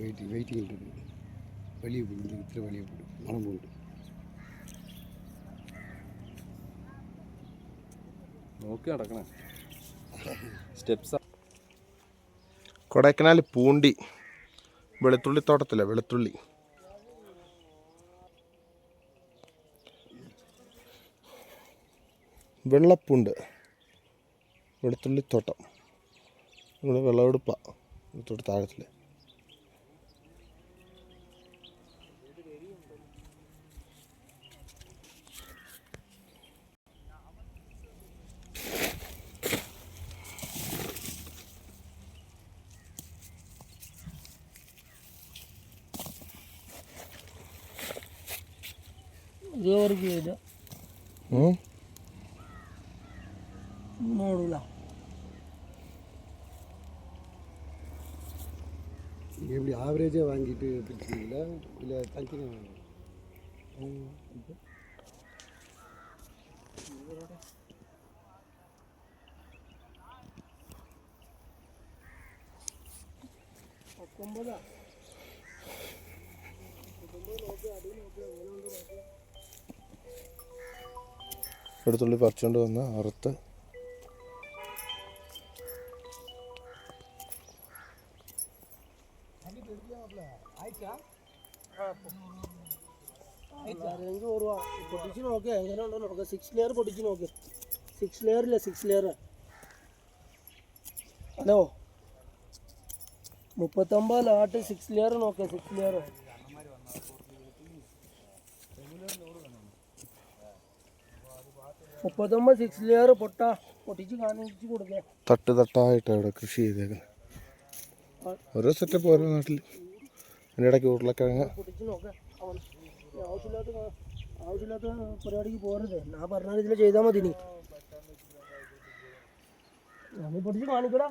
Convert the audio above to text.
Waiting ഉണ്ട്. വലിയ വീട്, ഇത്ര വലിയ വീട്, മണം പോയിട്ട് നോക്കി നടക്കണേ സ്റ്റെപ്സ്. കൊടൈക്കനാൽ പൂണ്ടി വെളുത്തുള്ളി തോട്ടത്തില്ല, വെളുത്തുള്ളി. വെള്ളപ്പുണ്ട് വെളുത്തുള്ളിത്തോട്ടം. ഇവിടെ വിളവെടുപ്പാണ് തൊട്ട് താഴത്തിൽ. ನೋಡಲ್ಲ எப்படி ஆவரேஜாக வாங்கிட்டு பிடிச்சிங்களா இல்லை தனித்தனி വെളുത്തുള്ളി പറിച്ചുകൊണ്ട് വന്ന് അറുത്ത് പൊട്ടിച്ച് നോക്കി എങ്ങനെ ഉണ്ടോ നോക്കാം. 6 ലെയർ പൊട്ടിച്ച് നോക്കി. 6 ലെയറില്ല, 6 ലെയർ. ഹലോ 39 ലാട്ട് 6 ലെയർ നോക്കാം. 6 ലെയർ 39 6 ലെയർ പൊട്ടിച്ച് കാണിച്ച് കൊടുക്കേ. തട്ട് തട്ടായിട്ട് അവിടെ കൃഷി ചെയ്തേക്കുന്നത്. ഓരോ സെറ്റപ്പ് ഓരോ നാട്ടിൽ. അതിൻ്റെ ഇടയ്ക്ക് ഉരുളക്കിഴങ്ങ്. പൊട്ടിച്ച് നോക്കാം. ആവശ്യമില്ലാത്ത പരിപാടിക്ക് പോരുത്. ഞാൻ പറഞ്ഞാൽ ഇതിൽ ചെയ്താൽ മതി. നീ പൊട്ടിച്ച് കാണിക്കടാ.